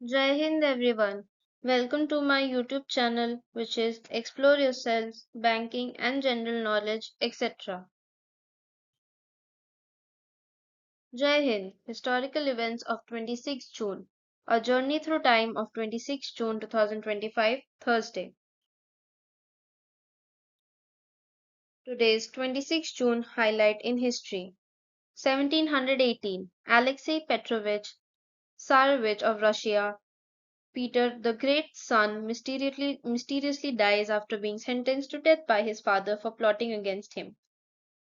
Jai Hind everyone. Welcome to my YouTube channel which is Explore Yourselves, Banking and General Knowledge etc. Jai Hind. Historical events of 26 June. A journey through time of 26 June 2025 Thursday. Today's 26 June highlight in history. 1718 Alexei Petrovich Tsarevich of Russia, Peter the Great's son, mysteriously dies after being sentenced to death by his father for plotting against him.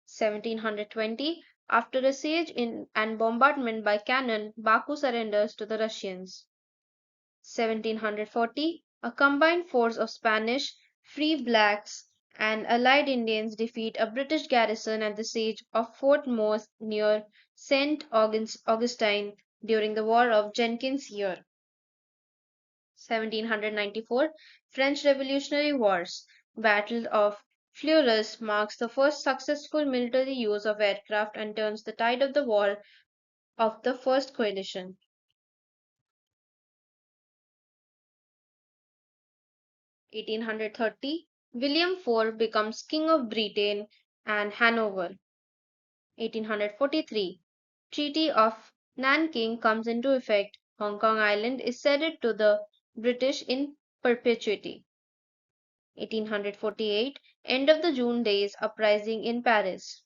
1720 After a siege and bombardment by cannon, Baku surrenders to the Russians. 1740 A combined force of Spanish, Free Blacks, and Allied Indians defeat a British garrison at the siege of Fort Morse near St. Augustine during the War of Jenkins' Year. 1794 French Revolutionary Wars. Battle of Fleurus marks the first successful military use of aircraft and turns the tide of the war of the First Coalition. 1830 William IV becomes King of Britain and Hanover. 1843 Treaty of Nanking comes into effect. Hong Kong Island is ceded to the British in perpetuity. 1848 End of the June Days Uprising in Paris.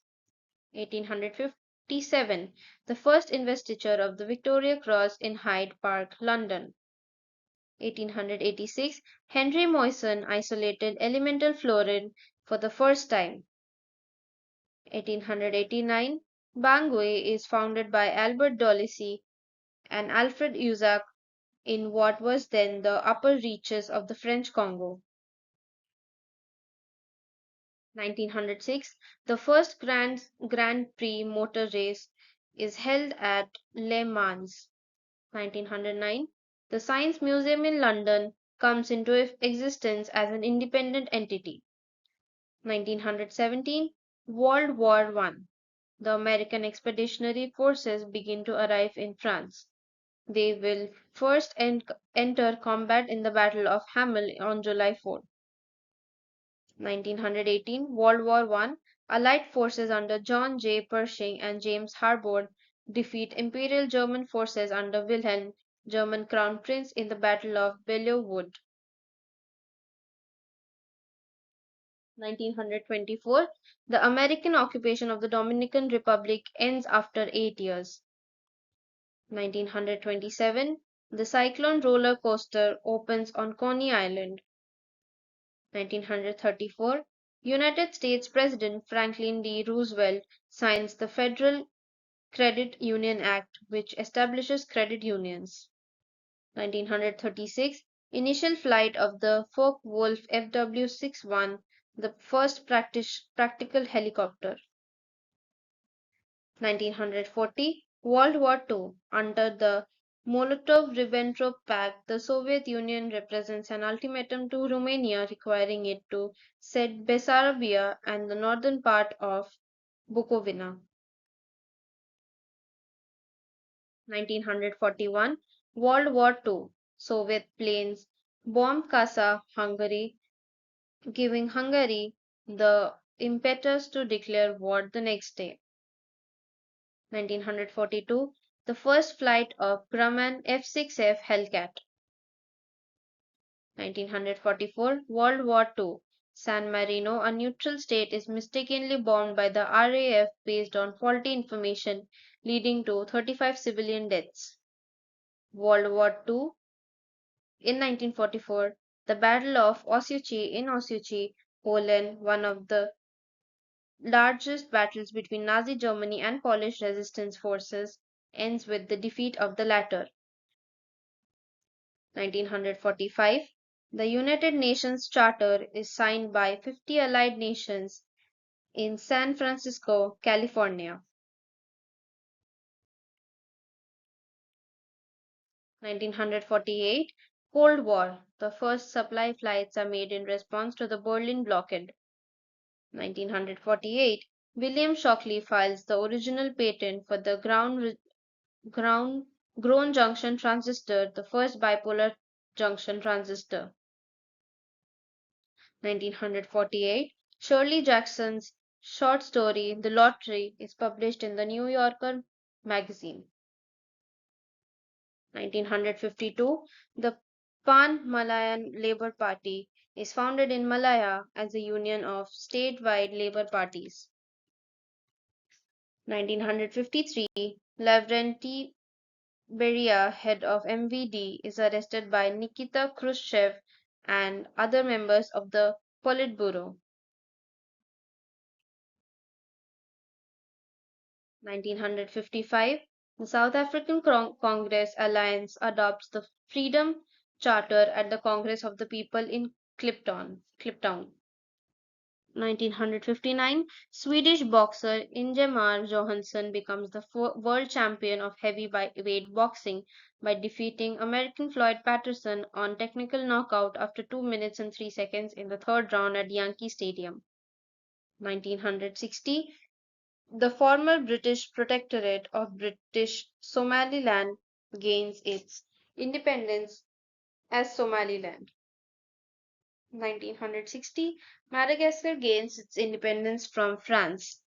1857 The first investiture of the Victoria Cross in Hyde Park, London. 1886 Henry Moissan isolated elemental fluorine for the first time. 1889 Bangui is founded by Albert Dolicy and Alfred Uzac in what was then the upper reaches of the French Congo. 1906 The first Grand Prix motor race is held at Le Mans. 1909 The Science Museum in London comes into existence as an independent entity. 1917 World War One. The American Expeditionary Forces begin to arrive in France. They will first enter combat in the Battle of Hamel on July 4. 1918 World War One. Allied forces under John J. Pershing and James Harbord defeat Imperial German forces under Wilhelm, German Crown Prince in the Battle of Belleau Wood. 1924 The American occupation of the Dominican Republic ends after 8 years. 1927 The Cyclone roller coaster opens on Coney Island. 1934 United States President Franklin D. Roosevelt signs the Federal Credit Union Act, which establishes credit unions. 1936 Initial flight of the Focke-Wulf FW-61, the first practical helicopter. 1940 World War II. Under the Molotov-Ribbentrop Pact, the Soviet Union represents an ultimatum to Romania requiring it to cede Bessarabia and the northern part of Bukovina. 1941 World War II. Soviet planes bomb Kassa, Hungary, giving Hungary the impetus to declare war the next day. 1942 The first flight of Grumman F-6F Hellcat. 1944 World War II. San Marino, a neutral state, is mistakenly bombed by the RAF based on faulty information, leading to 35 civilian deaths. World War II. In 1944, the Battle of Ossietzky in Ossietzky, Poland, one of the largest battles between Nazi Germany and Polish resistance forces, ends with the defeat of the latter. 1945 The United Nations Charter is signed by 50 allied nations in San Francisco, California. 1948 Cold War. The first supply flights are made in response to the Berlin blockade. 1948 William Shockley files the original patent for the ground Grown junction transistor, the first bipolar junction transistor. 1948, Shirley Jackson's short story The Lottery is published in the New Yorker magazine. 1952, the Pan Malayan Labour Party is founded in Malaya as a union of statewide labor parties. 1953, Lavrenti Beria, head of MVD, is arrested by Nikita Khrushchev and other members of the Politburo. 1955, the South African Congress Alliance adopts the Freedom Charter at the Congress of the People in Kliptown. 1959, Swedish boxer Ingemar Johansson becomes the world champion of heavyweight boxing by defeating American Floyd Patterson on technical knockout after 2 minutes and 3 seconds in the third round at Yankee Stadium. 1960, the former British protectorate of British Somaliland gains its independence as Somaliland. 1960, Madagascar gains its independence from France.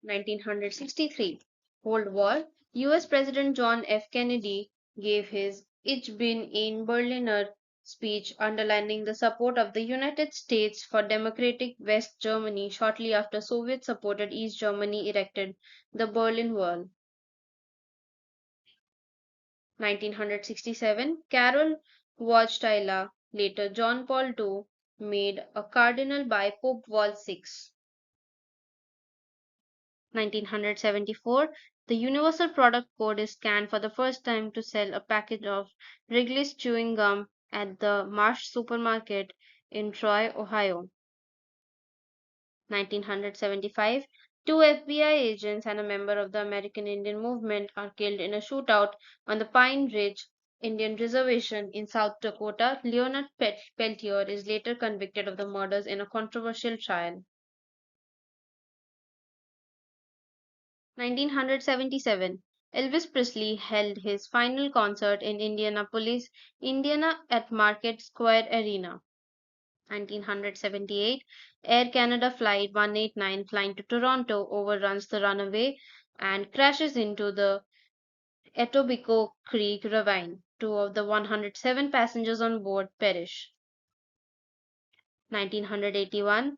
1963, Cold War, US President John F. Kennedy gave his Ich bin ein Berliner speech underlining the support of the United States for democratic West Germany shortly after Soviet supported East Germany erected the Berlin Wall. 1967, Karol Wojtyla, later John Paul II, made a cardinal by Pope Paul VI. 1974, the Universal Product Code is scanned for the first time to sell a package of Wrigley's chewing gum at the Marsh supermarket in Troy, Ohio. 1975, two FBI agents and a member of the American Indian Movement are killed in a shootout on the Pine Ridge Indian Reservation in South Dakota. Leonard Peltier is later convicted of the murders in a controversial trial. 1977, Elvis Presley held his final concert in Indianapolis, Indiana at Market Square Arena. 1978, Air Canada Flight 189 flying to Toronto overruns the runway and crashes into the Etobicoke Creek ravine. Two of the 107 passengers on board perish. 1981,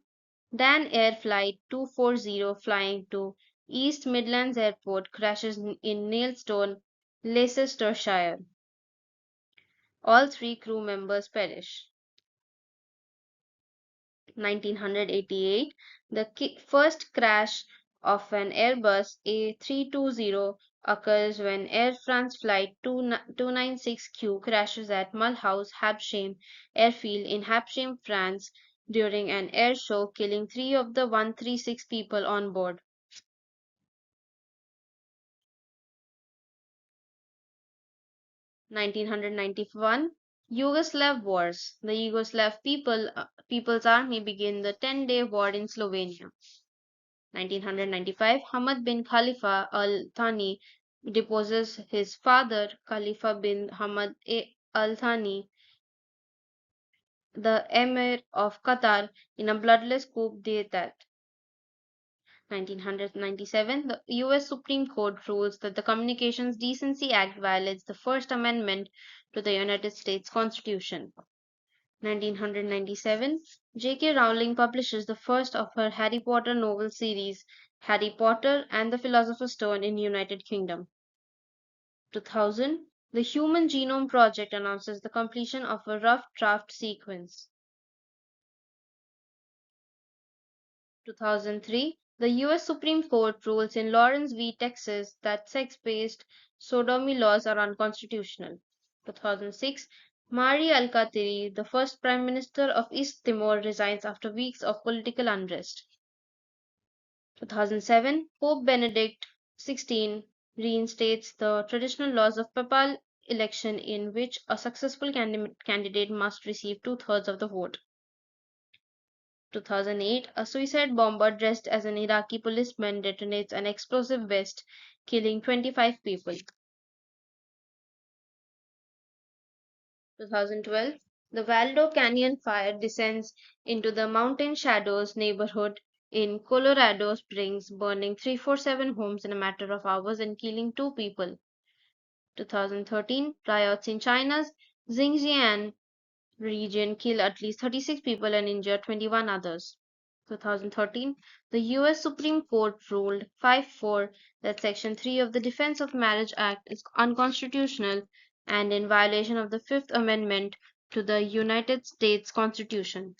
Dan Air Flight 240 flying to East Midlands Airport crashes in Nailstone, Leicestershire. All three crew members perish. 1988, the first crash of an Airbus A320 occurs when Air France Flight 296Q crashes at Mulhouse, Hampshire airfield in Hampshire, France during an air show, killing three of the 136 people on board. 1991, Yugoslav Wars. The Yugoslav People's Army began the 10-day war in Slovenia. 1995, Hamad bin Khalifa Al Thani deposes his father, Khalifa bin Hamad Al Thani, the Emir of Qatar, in a bloodless coup d'etat. 1997, the US Supreme Court rules that the Communications Decency Act violates the First Amendment to the United States Constitution. 1997, J.K. Rowling publishes the first of her Harry Potter novel series, Harry Potter and the Philosopher's Stone in United Kingdom. 2000, the Human Genome Project announces the completion of a rough draft sequence. 2003, the US Supreme Court rules in Lawrence v. Texas that sex-based sodomy laws are unconstitutional. 2006, Mari Alkatiri, the first Prime Minister of East Timor, resigns after weeks of political unrest. 2007, Pope Benedict XVI reinstates the traditional laws of papal election in which a successful candidate must receive two-thirds of the vote. 2008, a suicide bomber dressed as an Iraqi policeman detonates an explosive vest, killing 25 people. 2012, the Waldo Canyon fire descends into the Mountain Shadows neighborhood in Colorado Springs, burning 347 homes in a matter of hours and killing 2 people. 2013, riots in China's Xinjiang region kill at least 36 people and injure 21 others. 2013, the US Supreme Court ruled 5-4 that Section 3 of the Defense of Marriage Act is unconstitutional and in violation of the Fifth Amendment to the United States Constitution.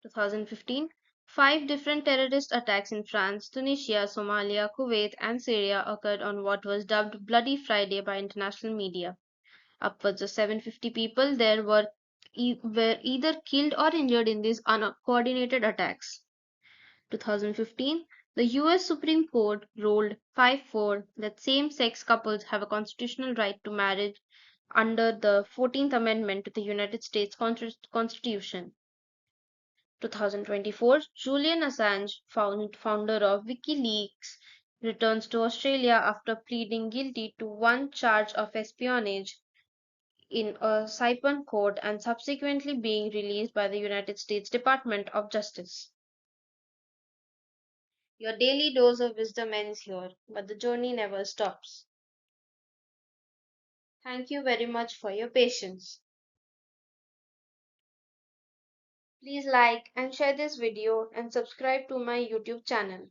2015, 5 different terrorist attacks in France, Tunisia, Somalia, Kuwait, and Syria occurred on what was dubbed Bloody Friday by international media. Upwards of 750 people there were either killed or injured in these uncoordinated attacks. 2015, the US Supreme Court ruled 5-4 that same sex couples have a constitutional right to marriage under the 14th Amendment to the United States Constitution. 2024, Julian Assange, founder of WikiLeaks, returns to Australia after pleading guilty to one charge of espionage in a Saipan court and subsequently being released by the United States Department of Justice. Your daily dose of wisdom ends here, but the journey never stops. Thank you very much for your patience. Please like and share this video and subscribe to my YouTube channel.